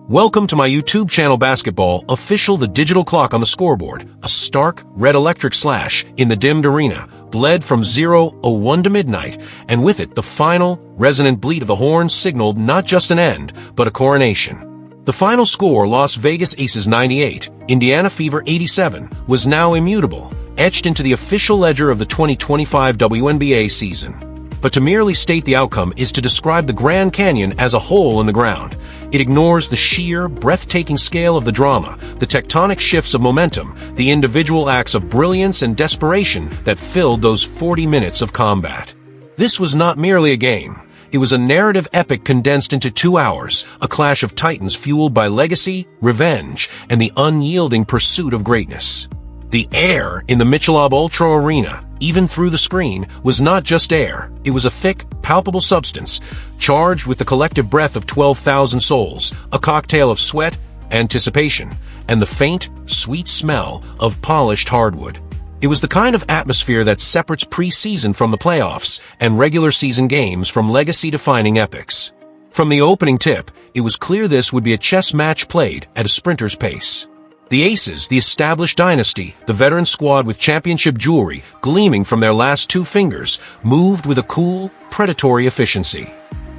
Welcome to my YouTube channel Basketball Official. The digital clock on the scoreboard, a stark red electric slash in the dimmed arena, bled from 0:01 to midnight, and with it the final, resonant bleat of the horn signaled not just an end, but a coronation. The final score, Las Vegas Aces 98, Indiana Fever 87, was now immutable, etched into the official ledger of the 2025 WNBA season. But to merely state the outcome is to describe the Grand Canyon as a hole in the ground. It ignores the sheer, breathtaking scale of the drama, the tectonic shifts of momentum, the individual acts of brilliance and desperation that filled those 40 minutes of combat. This was not merely a game. It was a narrative epic condensed into 2 hours, a clash of titans fueled by legacy, revenge, and the unyielding pursuit of greatness. The air in the Michelob Ultra Arena, even through the screen, was not just air. It was a thick, palpable substance, charged with the collective breath of 12,000 souls, a cocktail of sweat, anticipation, and the faint, sweet smell of polished hardwood. It was the kind of atmosphere that separates pre-season from the playoffs and regular season games from legacy-defining epics. From the opening tip, it was clear this would be a chess match played at a sprinter's pace. The Aces, the established dynasty, the veteran squad with championship jewelry gleaming from their last 2 fingers, moved with a cool, predatory efficiency.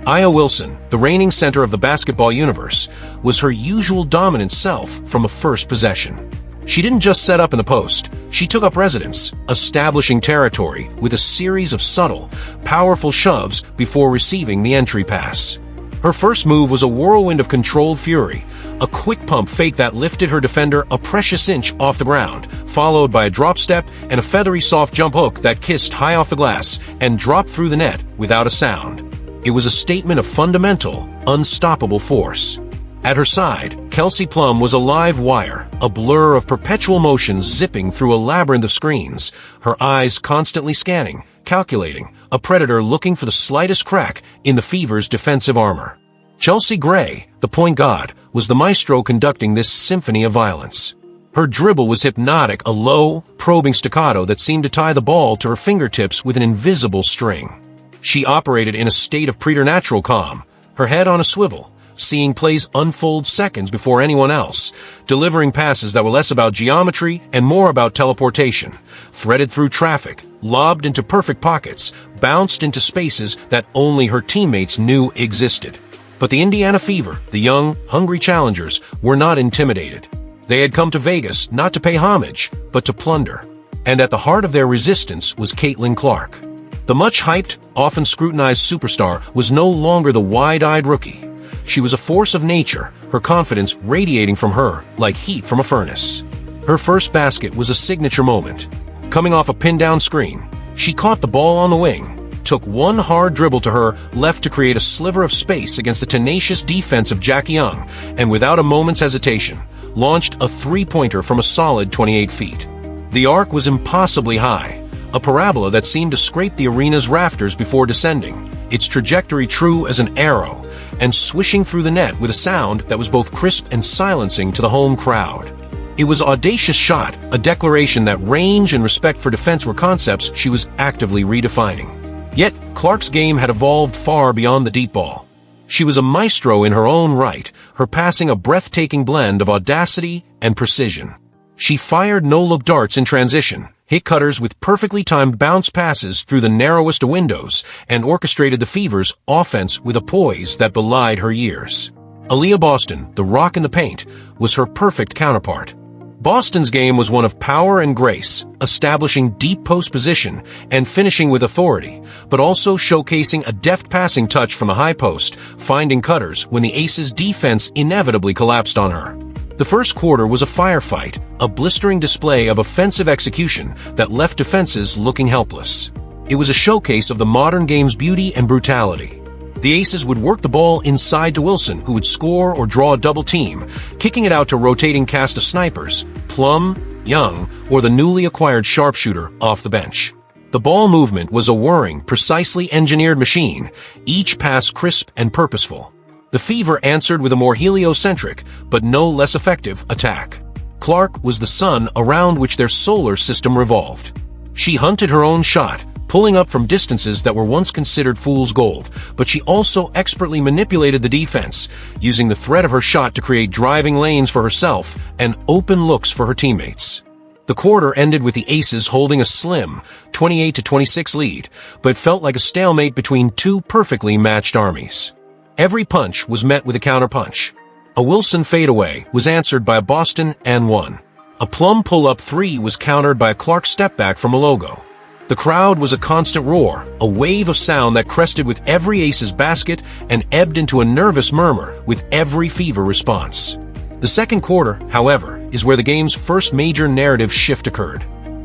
Aya Wilson, the reigning center of the basketball universe, was her usual dominant self from a first possession. She didn't just set up in the post, she took up residence, establishing territory with a series of subtle, powerful shoves before receiving the entry pass. Her first move was a whirlwind of controlled fury, a quick pump fake that lifted her defender a precious inch off the ground, followed by a drop step and a feathery soft jump hook that kissed high off the glass and dropped through the net without a sound. It was a statement of fundamental, unstoppable force. At her side, Kelsey Plum was a live wire, a blur of perpetual motions zipping through a labyrinth of screens, her eyes constantly scanning, calculating, a predator looking for the slightest crack in the Fever's defensive armor. Chelsea Gray, the point guard, was the maestro conducting this symphony of violence. Her dribble was hypnotic, a low, probing staccato that seemed to tie the ball to her fingertips with an invisible string. She operated in a state of preternatural calm, her head on a swivel, seeing plays unfold seconds before anyone else, delivering passes that were less about geometry and more about teleportation, threaded through traffic, lobbed into perfect pockets, bounced into spaces that only her teammates knew existed. But the Indiana Fever, the young, hungry challengers, were not intimidated. They had come to Vegas not to pay homage, but to plunder. And at the heart of their resistance was Caitlin Clark. The much-hyped, often scrutinized superstar was no longer the wide-eyed rookie. She was a force of nature, her confidence radiating from her like heat from a furnace. Her first basket was a signature moment. Coming off a pin-down screen, she caught the ball on the wing, took one hard dribble to her left to create a sliver of space against the tenacious defense of Jackie Young, and without a moment's hesitation, launched a three-pointer from a solid 28 feet. The arc was impossibly high, a parabola that seemed to scrape the arena's rafters before descending, its trajectory true as an arrow, and swishing through the net with a sound that was both crisp and silencing to the home crowd. It was an audacious shot, a declaration that range and respect for defense were concepts she was actively redefining. Yet, Clark's game had evolved far beyond the deep ball. She was a maestro in her own right, her passing a breathtaking blend of audacity and precision. She fired no-look darts in transition, hit cutters with perfectly timed bounce passes through the narrowest of windows, and orchestrated the Fever's offense with a poise that belied her years. Aaliyah Boston, the rock in the paint, was her perfect counterpart. Boston's game was one of power and grace, establishing deep post position and finishing with authority, but also showcasing a deft passing touch from the high post, finding cutters when the Aces' defense inevitably collapsed on her. The first quarter was a firefight, a blistering display of offensive execution that left defenses looking helpless. It was a showcase of the modern game's beauty and brutality. The Aces would work the ball inside to Wilson, who would score or draw a double team, kicking it out to rotating cast of snipers, Plum, Young, or the newly acquired sharpshooter off the bench. The ball movement was a whirring, precisely engineered machine, each pass crisp and purposeful. The Fever answered with a more heliocentric, but no less effective, attack. Clark was the sun around which their solar system revolved. She hunted her own shot, pulling up from distances that were once considered fool's gold, but she also expertly manipulated the defense, using the threat of her shot to create driving lanes for herself and open looks for her teammates. The quarter ended with the Aces holding a slim 28-26 lead, but felt like a stalemate between two perfectly matched armies. Every punch was met with a counterpunch. A Wilson fadeaway was answered by a Boston and one. A Plum pull-up three was countered by a Clark step-back from a logo. The crowd was a constant roar, a wave of sound that crested with every Aces basket and ebbed into a nervous murmur with every Fever response. The second quarter, however, is where the game's first major narrative shift occurred.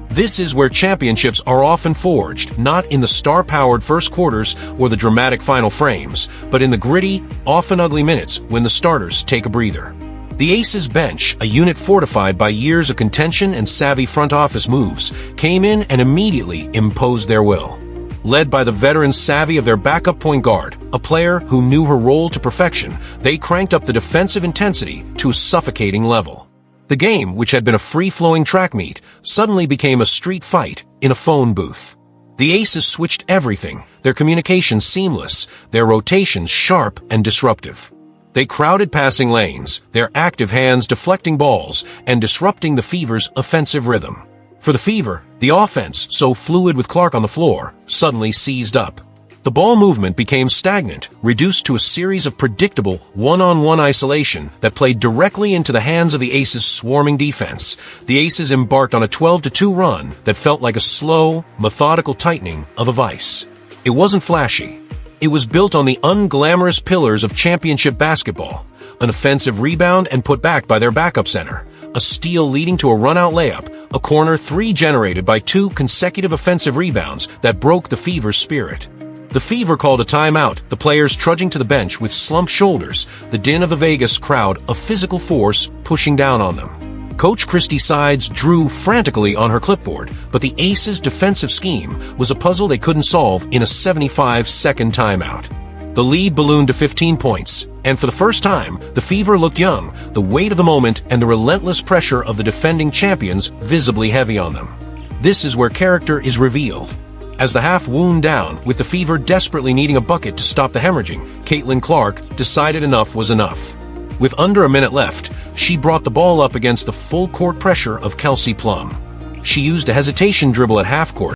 This is where championships are often forged, not in the star-powered first quarters or the dramatic final frames, but in the gritty, often ugly minutes when the starters take a breather. The Aces bench, a unit fortified by years of contention and savvy front office moves, came in and immediately imposed their will. Led by the veteran savvy of their backup point guard, a player who knew her role to perfection, they cranked up the defensive intensity to a suffocating level. The game, which had been a free-flowing track meet, suddenly became a street fight in a phone booth. The Aces switched everything, their communication seamless, their rotations sharp and disruptive. They crowded passing lanes, their active hands deflecting balls and disrupting the Fever's offensive rhythm. For the Fever, the offense, so fluid with Clark on the floor, suddenly seized up. The ball movement became stagnant, reduced to a series of predictable one-on-one isolation that played directly into the hands of the Aces' swarming defense. The Aces embarked on a 12-2 run that felt like a slow, methodical tightening of a vice. It wasn't flashy. It was built on the unglamorous pillars of championship basketball: an offensive rebound and put back by their backup center, a steal leading to a run-out layup, a corner three generated by two consecutive offensive rebounds that broke the Fever's spirit. The Fever called a timeout, the players trudging to the bench with slumped shoulders, the din of the Vegas crowd a physical force pushing down on them. Coach Christy Sides drew frantically on her clipboard, but the Aces' defensive scheme was a puzzle they couldn't solve in a 75-second timeout. The lead ballooned to 15 points, and for the first time, the Fever looked young, the weight of the moment and the relentless pressure of the defending champions visibly heavy on them. This is where character is revealed. As the half wound down, with the Fever desperately needing a bucket to stop the hemorrhaging, Caitlin Clark decided enough was enough. With under a minute left, she brought the ball up against the full-court pressure of Kelsey Plum. She used a hesitation dribble at half-court